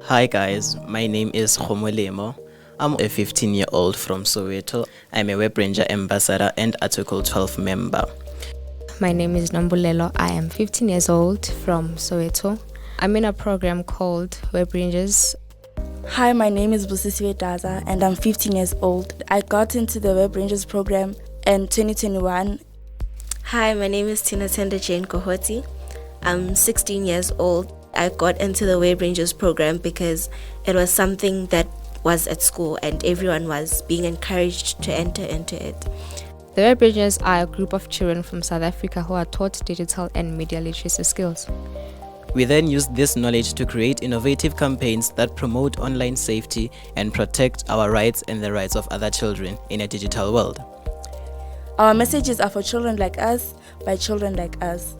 Hi guys, my name is Khomolemo. I'm a 15-year-old from Soweto. I'm a Web Ranger ambassador and Article 12 member. My name is Nambulelo. I am 15 years old from Soweto. I'm in a program called Web Rangers. Hi, my name is Busisiwe Daza and I'm 15 years old. I got into the Web Rangers program in 2021. Hi, my name is Tina Tenda Jane Kohoti. I'm 16 years old. I got into the Web Rangers program because it was something that was at school and everyone was being encouraged to enter into it. The Web Rangers are a group of children from South Africa who are taught digital and media literacy skills. We then use this knowledge to create innovative campaigns that promote online safety and protect our rights and the rights of other children in a digital world. Our messages are for children like us, by children like us.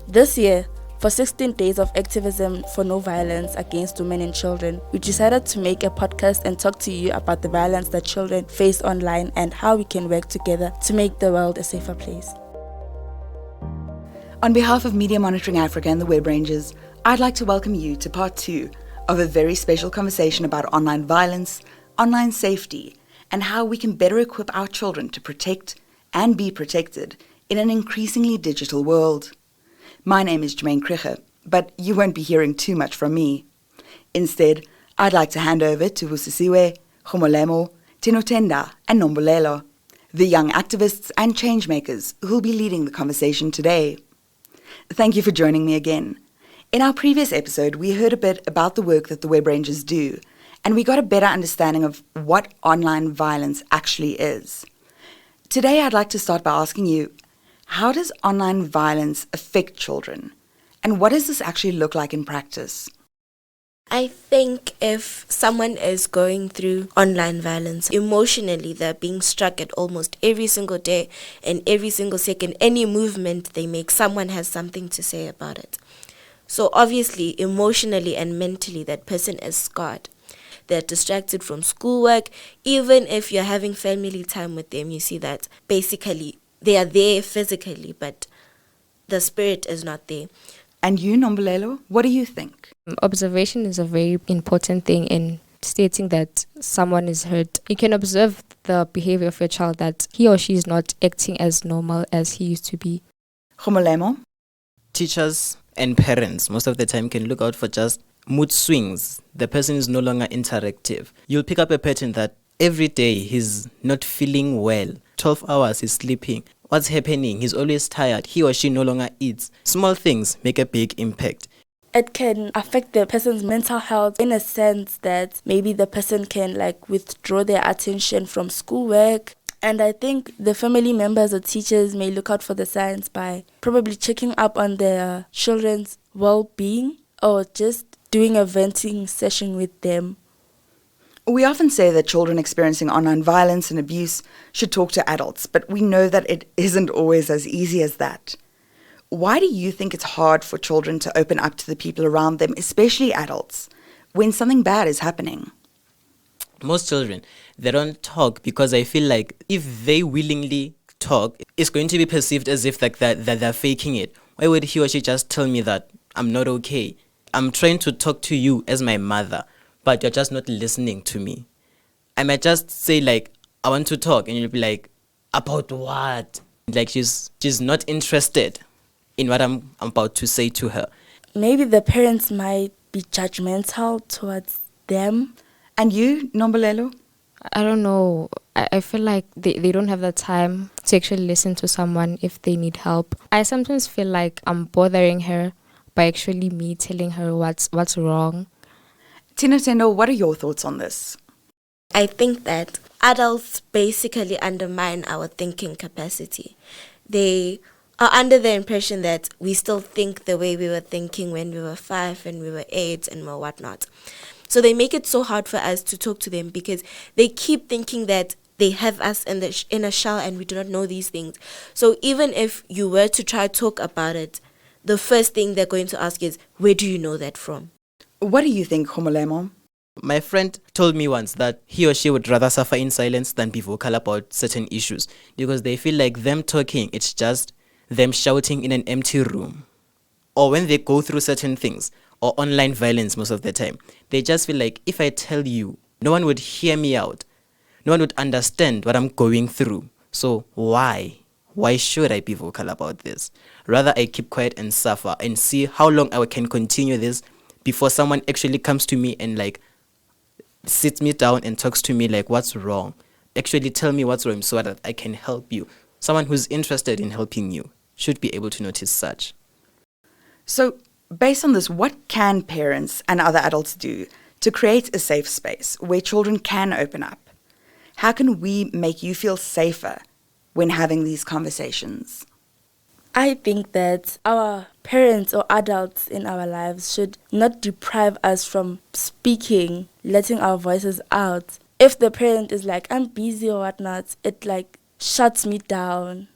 This year, for 16 days of activism for no violence against women and children, we decided to make a podcast and talk to you about the violence that children face online and how we can work together to make the world a safer place. On behalf of Media Monitoring Africa and the Web Rangers, I'd like to welcome you to part 2 of a very special conversation about online violence, online safety, and how we can better equip our children to protect and be protected in an increasingly digital world. My name is Jermaine Kricher, but you won't be hearing too much from me. Instead, I'd like to hand over to Busisiwe, Khomolemo, Tinotenda, and Nombulelo, the young activists and changemakers who'll be leading the conversation today. Thank you for joining me again. In our previous episode, we heard a bit about the work that the Web Rangers do, and we got a better understanding of what online violence actually is. Today, I'd like to start by asking you, how does online violence affect children? And what does this actually look like in practice? I think if someone is going through online violence, emotionally they're being struck at almost every single day and every single second. Any movement they make, someone has something to say about it. So obviously, emotionally and mentally, that person is scarred. They're distracted from schoolwork. Even if you're having family time with them, you see that basically they are there physically, but the spirit is not there. And you, Nombulelo, what do you think? Observation is a very important thing in stating that someone is hurt. You can observe the behavior of your child, that he or she is not acting as normal as he used to be. Khomolemo? Teachers and parents most of the time can look out for just mood swings. The person is no longer interactive. You'll pick up a pattern that every day he's not feeling well. 12 hours he's sleeping. What's happening? He's always tired. He or she no longer eats. Small things make a big impact. It can affect the person's mental health in a sense that maybe the person can withdraw their attention from schoolwork. And I think the family members or teachers may look out for the signs by probably checking up on their children's well-being or just doing a venting session with them. We often say that children experiencing online violence and abuse should talk to adults, but we know that it isn't always as easy as that. Why do you think it's hard for children to open up to the people around them, especially adults, when something bad is happening? Most children, they don't talk because I feel like if they willingly talk, it's going to be perceived as if that they're faking it. Why would he or she just tell me that I'm not okay? I'm trying to talk to you as my mother, but you're just not listening to me. I might just say I want to talk, and you'll be like, about what? She's not interested in what I'm about to say to her. Maybe the parents might be judgmental towards them. And you, Nombulelo? I don't know. I feel like they don't have the time to actually listen to someone if they need help. I sometimes feel like I'm bothering her by actually me telling her what's wrong. Tinotenda, what are your thoughts on this? I think that adults basically undermine our thinking capacity. They are under the impression that we still think the way we were thinking when we were 5 and we were 8 and whatnot. So they make it so hard for us to talk to them because they keep thinking that they have us in a shell and we do not know these things. So even if you were to try to talk about it, the first thing they're going to ask is, where do you know that from? What do you think, Khomolemo? My friend told me once that he or she would rather suffer in silence than be vocal about certain issues because they feel like them talking, it's just them shouting in an empty room. or when they go through certain things or online violence most of the time, they just feel like if I tell you, no one would hear me out. No one would understand what I'm going through. So why? Why should I be vocal about this? Rather, I keep quiet and suffer and see how long I can continue this before someone actually comes to me and like sits me down and talks to me like, what's wrong? Actually tell me what's wrong so that I can help you. Someone who's interested in helping you should be able to notice such. So, based on this, what can parents and other adults do to create a safe space where children can open up? How can we make you feel safer when having these conversations? I think that our parents or adults in our lives should not deprive us from speaking, letting our voices out. If the parent is like, I'm busy or whatnot, it like shuts me down.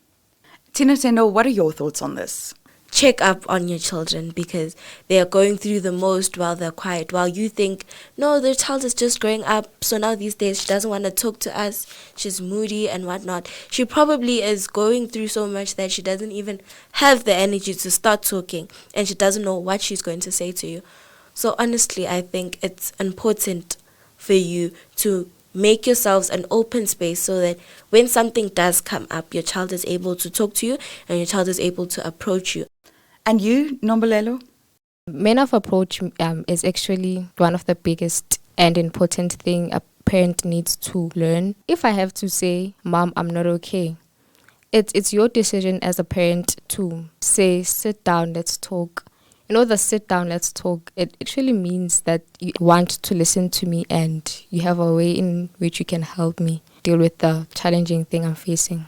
Tina Tendo, what are your thoughts on this? Check up on your children because they are going through the most while they're quiet. While you think, no, the child is just growing up, so now these days she doesn't want to talk to us, she's moody and whatnot. She probably is going through so much that she doesn't even have the energy to start talking and she doesn't know what she's going to say to you. So honestly, I think it's important for you to make yourselves an open space so that when something does come up, your child is able to talk to you and your child is able to approach you. And you, Nombolelo? Manner of approach is actually one of the biggest and important thing a parent needs to learn. If I have to say, Mom, I'm not okay, it's your decision as a parent to say, sit down, let's talk. You know, the sit down, let's talk, it actually means that you want to listen to me and you have a way in which you can help me deal with the challenging thing I'm facing.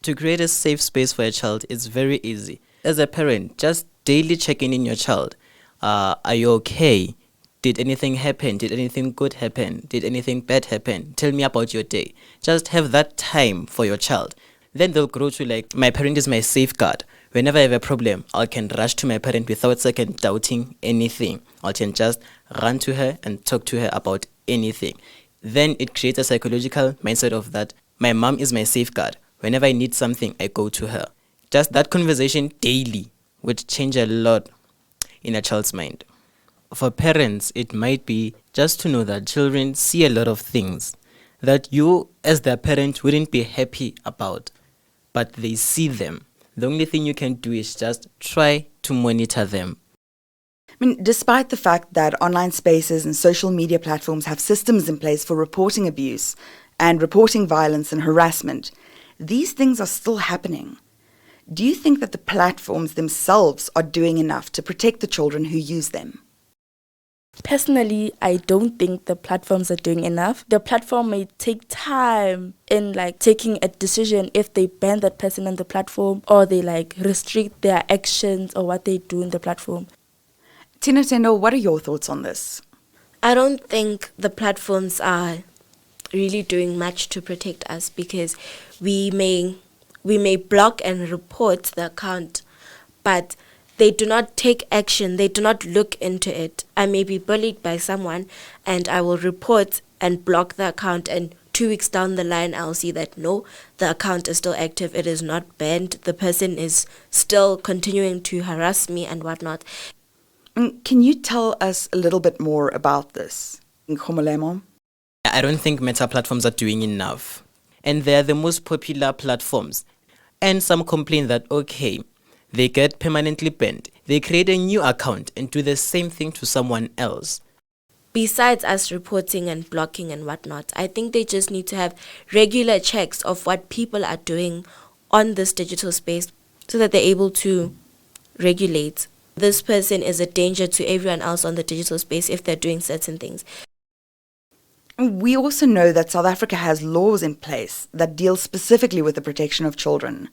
To create a safe space for a child is very easy. As a parent, just daily checking in your child. Are you okay? Did anything happen? Did anything good happen? Did anything bad happen? Tell me about your day. Just have that time for your child. Then they'll grow to like, my parent is my safeguard. Whenever I have a problem, I can rush to my parent without second doubting anything. I can just run to her and talk to her about anything. Then it creates a psychological mindset of that my mom is my safeguard. Whenever I need something, I go to her. Just that conversation daily would change a lot in a child's mind. For parents, it might be just to know that children see a lot of things that you as their parent wouldn't be happy about, but they see them. The only thing you can do is just try to monitor them. I mean, despite the fact that online spaces and social media platforms have systems in place for reporting abuse and reporting violence and harassment, these things are still happening. Do you think that the platforms themselves are doing enough to protect the children who use them? Personally, I don't think the platforms are doing enough. The platform may take time in like taking a decision if they ban that person on the platform or they like restrict their actions or what they do in the platform. Tina Tendo, what are your thoughts on this? I don't think the platforms are really doing much to protect us because we may block and report the account, but they do not take action. They do not look into it. I may be bullied by someone and I will report and block the account, and 2 weeks down the line I'll see that no, the account is still active. It is not banned. The person is still continuing to harass me and whatnot. Can you tell us a little bit more about this? Nkgomolemo? I don't think meta platforms are doing enough. And they're the most popular platforms. And some complain that, okay, they get permanently banned. They create a new account and do the same thing to someone else. Besides us reporting and blocking and whatnot, I think they just need to have regular checks of what people are doing on this digital space so that they're able to regulate. This person is a danger to everyone else on the digital space if they're doing certain things. We also know that South Africa has laws in place that deal specifically with the protection of children.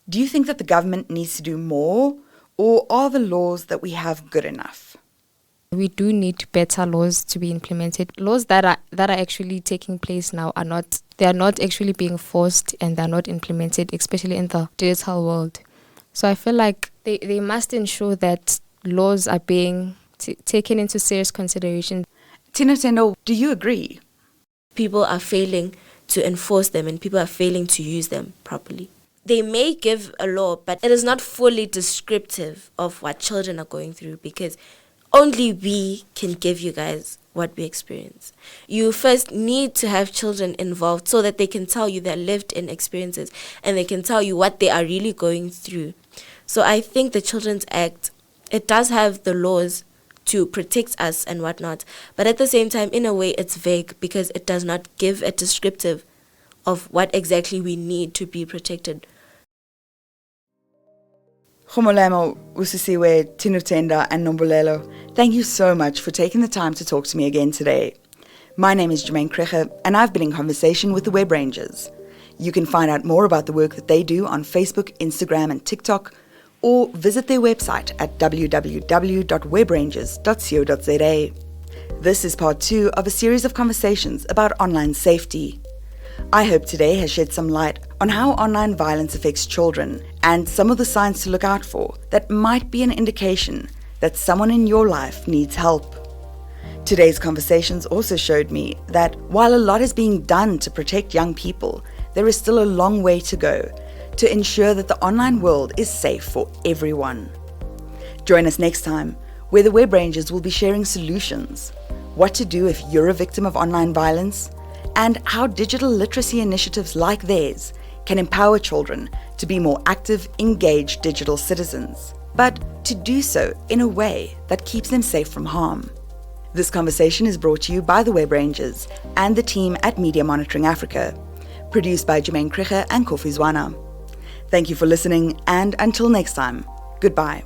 Do you think that the government needs to do more, or are the laws that we have good enough? We do need better laws to be implemented. Laws that are actually taking place now are not actually being forced and they're not implemented, especially in the digital world. So I feel like they must ensure that laws are being taken into serious consideration. Tina Tendo, do you agree? People are failing to enforce them and people are failing to use them properly. they may give a law, but it is not fully descriptive of what children are going through, because only we can give you guys what we experience. You first need to have children involved so that they can tell you their lived-in experiences and they can tell you what they are really going through. So I think the Children's Act, it does have the laws to protect us and whatnot, but at the same time, in a way, it's vague because it does not give a descriptive of what exactly we need to be protected. Khomolemo, Usisiwe, Tinutenda, and Nombulelo, thank you so much for taking the time to talk to me again today. My name is Jermaine Kreger, and I've been in conversation with the Web Rangers. You can find out more about the work that they do on Facebook, Instagram, and TikTok, or visit their website at www.webrangers.co.za. This is part 2 of a series of conversations about online safety. I hope today has shed some light on how online violence affects children and some of the signs to look out for that might be an indication that someone in your life needs help. Today's conversations also showed me that while a lot is being done to protect young people, there is still a long way to go to ensure that the online world is safe for everyone. Join us next time, where the Web Rangers will be sharing solutions, what to do if you're a victim of online violence, and how digital literacy initiatives like theirs can empower children to be more active, engaged digital citizens, but to do so in a way that keeps them safe from harm. This conversation is brought to you by the Web Rangers and the team at Media Monitoring Africa, produced by Jermaine Kreger and Kofi Zwana. Thank you for listening, and until next time, goodbye.